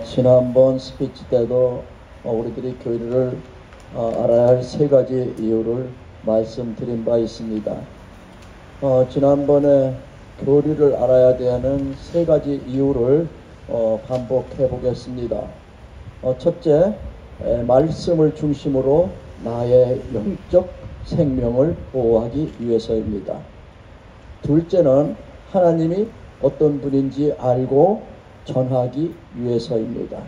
지난번 스피치 때도 우리들이 교리를 알아야 할 세 가지 이유를 말씀드린 바 있습니다. 지난번에 교리를 알아야 되는 세 가지 이유를 반복해 보겠습니다. 첫째, 말씀을 중심으로 나의 영적 생명을 보호하기 위해서입니다. 둘째는 하나님이 어떤 분인지 알고 전하기 위해서입니다.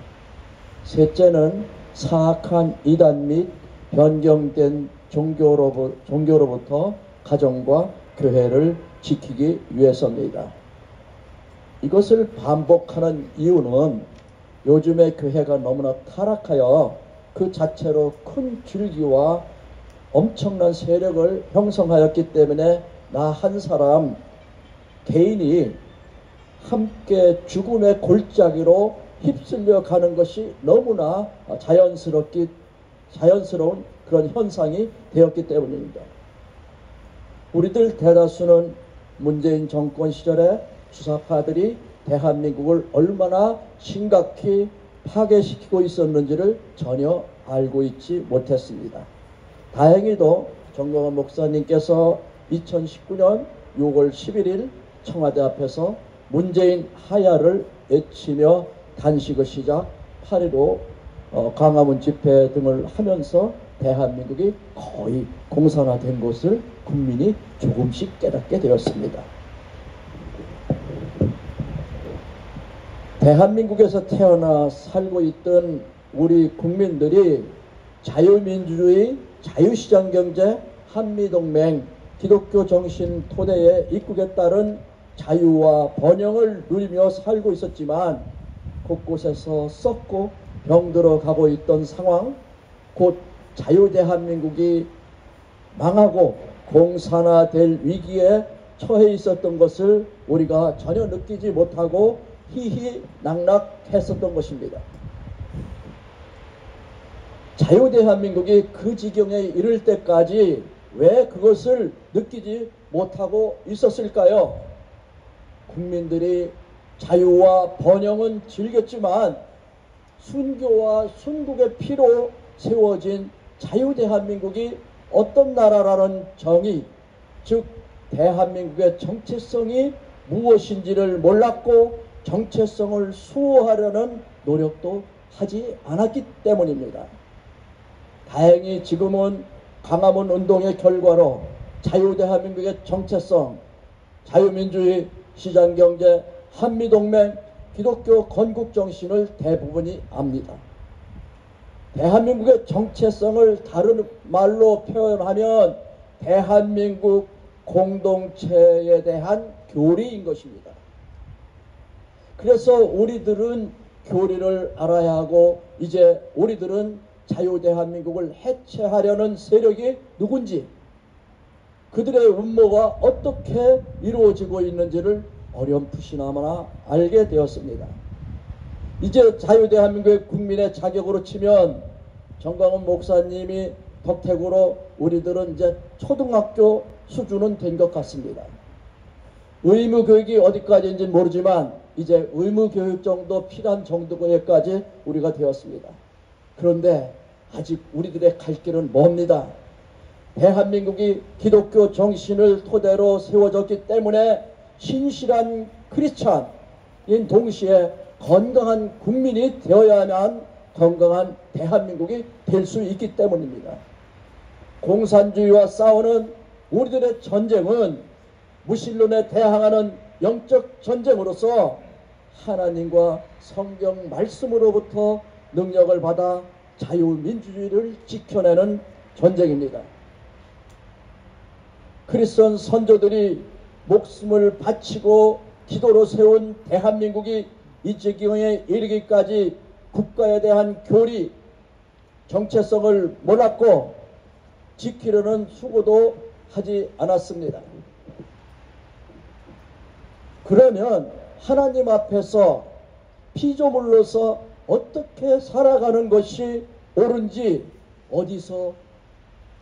셋째는 사악한 이단 및 변경된 종교로부터 가정과 교회를 지키기 위해서입니다. 이것을 반복하는 이유는 요즘의 교회가 너무나 타락하여 그 자체로 큰 줄기와 엄청난 세력을 형성하였기 때문에 나 한 사람 개인이 함께 죽음의 골짜기로 휩쓸려 가는 것이 너무나 자연스러운 그런 현상이 되었기 때문입니다. 우리들 대다수는 문재인 정권 시절에 주사파들이 대한민국을 얼마나 심각히 파괴시키고 있었는지를 전혀 알고 있지 못했습니다. 다행히도 정경원 목사님께서 2019년 6월 11일 청와대 앞에서 문재인 하야를 외치며 단식을 시작 8.15 광화문 집회 등을 하면서 대한민국이 거의 공산화된 것을 국민이 조금씩 깨닫게 되었습니다. 대한민국에서 태어나 살고 있던 우리 국민들이 자유민주주의, 자유시장경제, 한미동맹, 기독교 정신 토대의 입국에 따른 자유와 번영을 누리며 살고 있었지만 곳곳에서 썩고 병들어 가고 있던 상황, 곧 자유대한민국이 망하고 공산화될 위기에 처해 있었던 것을 우리가 전혀 느끼지 못하고 희희낙낙했었던 것입니다. 자유대한민국이 그 지경에 이를 때까지 왜 그것을 느끼지 못하고 있었을까요? 국민들이 자유와 번영은 즐겼지만 순교와 순국의 피로 세워진 자유대한민국이 어떤 나라라는 정의, 즉 대한민국의 정체성이 무엇인지를 몰랐고 정체성을 수호하려는 노력도 하지 않았기 때문입니다. 다행히 지금은 광화문 운동의 결과로 자유대한민국의 정체성, 자유민주주의, 시장경제, 한미동맹, 기독교 건국정신을 대부분이 압니다. 대한민국의 정체성을 다른 말로 표현하면 대한민국 공동체에 대한 교리인 것입니다. 그래서 우리들은 교리를 알아야 하고 이제 우리들은 자유대한민국을 해체하려는 세력이 누군지 그들의 음모가 어떻게 이루어지고 있는지를 어렴풋이나마 알게 되었습니다. 이제 자유대한민국의 국민의 자격으로 치면 정광훈 목사님이 덕택으로 우리들은 이제 초등학교 수준은 된 것 같습니다. 의무교육이 어디까지인지 모르지만 이제 의무교육 정도 필요한 정도까지 우리가 되었습니다. 그런데 아직 우리들의 갈 길은 멉니다. 대한민국이 기독교 정신을 토대로 세워졌기 때문에 신실한 크리스찬인 동시에 건강한 국민이 되어야만 건강한 대한민국이 될 수 있기 때문입니다. 공산주의와 싸우는 우리들의 전쟁은 무신론에 대항하는 영적 전쟁으로서 하나님과 성경 말씀으로부터 능력을 받아 자유민주주의를 지켜내는 전쟁입니다. 크리스천 선조들이 목숨을 바치고 기도로 세운 대한민국이 이 지경에 이르기까지 국가에 대한 교리, 정체성을 몰랐고 지키려는 수고도 하지 않았습니다. 그러면 하나님 앞에서 피조물로서 어떻게 살아가는 것이 옳은지 어디서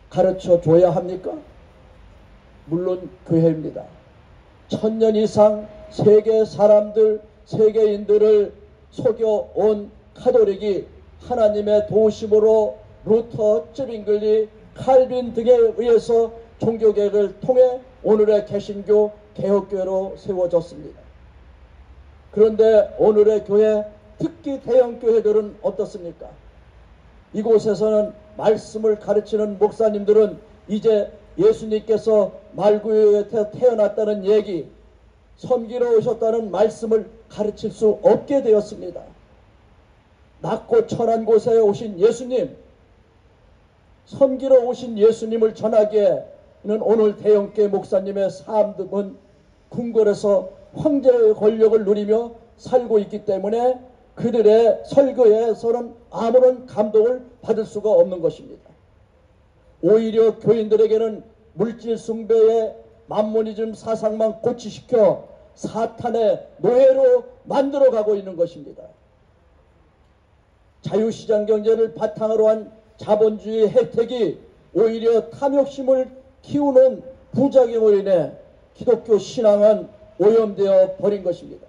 가르쳐 줘야 합니까? 물론 교회입니다. 1000년 이상 세계 사람들, 세계인들을 속여온 가톨릭이 하나님의 도우심으로 루터, 쯔빙글리, 칼빈 등에 의해서 종교개혁을 통해 오늘의 개신교, 개혁교회로 세워졌습니다. 그런데 오늘의 교회, 특히 대형교회들은 어떻습니까? 이곳에서는 말씀을 가르치는 목사님들은 이제 예수님께서 말구유에 태어났다는 얘기, 섬기러 오셨다는 말씀을 가르칠 수 없게 되었습니다. 낮고 천한 곳에 오신 예수님, 섬기러 오신 예수님을 전하기에는 오늘 대형교회 목사님의 삶은 궁궐에서 황제의 권력을 누리며 살고 있기 때문에 그들의 설교에서는 아무런 감동을 받을 수가 없는 것입니다. 오히려 교인들에게는 물질 숭배의 만모니즘 사상만 고취시켜 사탄의 노예로 만들어가고 있는 것입니다. 자유시장 경제를 바탕으로 한 자본주의 혜택이 오히려 탐욕심을 키우는 부작용으로 인해 기독교 신앙은 오염되어 버린 것입니다.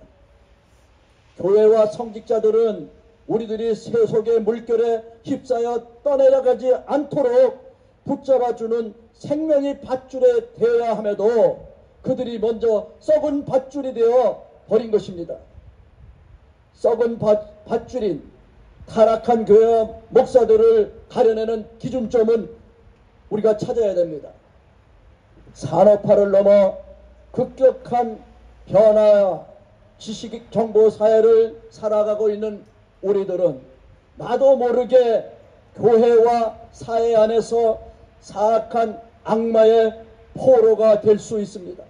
교회와 성직자들은 우리들이 세속의 물결에 휩싸여 떠내려가지 않도록 붙잡아주는 생명의 밧줄에 되어야 함에도 그들이 먼저 썩은 밧줄이 되어 버린 것입니다. 썩은 밧줄인 타락한 교회 목사들을 가려내는 기준점은 우리가 찾아야 됩니다. 산업화를 넘어 급격한 변화, 지식 정보 사회를 살아가고 있는 우리들은 나도 모르게 교회와 사회 안에서 사악한 악마의 포로가 될 수 있습니다.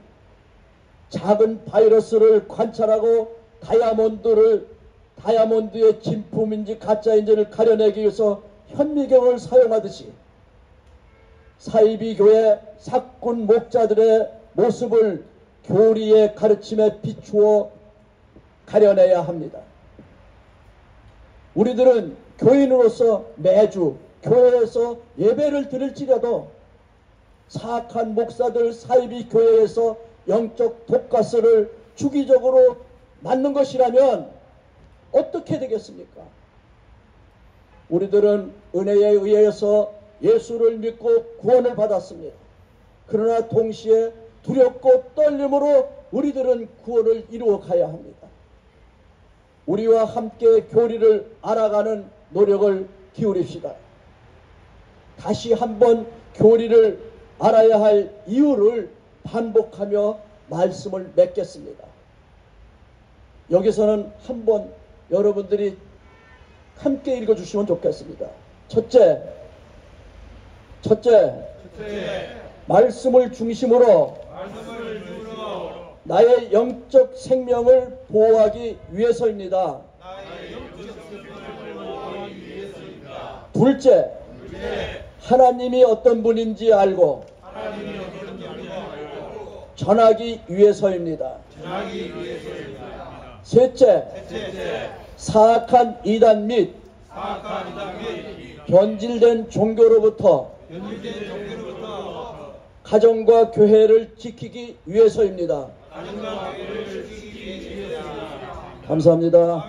작은 바이러스를 관찰하고 다이아몬드의 진품인지 가짜인지를 가려내기 위해서 현미경을 사용하듯이 사이비 교회 사꾼 목자들의 모습을 교리의 가르침에 비추어 가려내야 합니다. 우리들은 교인으로서 매주 교회에서 예배를 드릴지라도 사악한 목사들 사이비 교회에서 영적 독가스를 주기적으로 맞는 것이라면 어떻게 되겠습니까? 우리들은 은혜에 의해서 예수를 믿고 구원을 받았습니다. 그러나 동시에 두렵고 떨림으로 우리들은 구원을 이루어 가야 합니다. 우리와 함께 교리를 알아가는 노력을 기울입시다. 다시 한번 교리를 알아야 할 이유를 반복하며 말씀을 맺겠습니다. 여기서는 한번 여러분들이 함께 읽어주시면 좋겠습니다. 첫째, 말씀을 중심으로 나의 영적 생명을 보호하기 위해서입니다. 둘째, 하나님이 어떤 분인지 알고 전하기 위해서입니다. 셋째, 사악한 이단 및 변질된 종교로부터 가정과 교회를 지키기 위해서입니다. 감사합니다.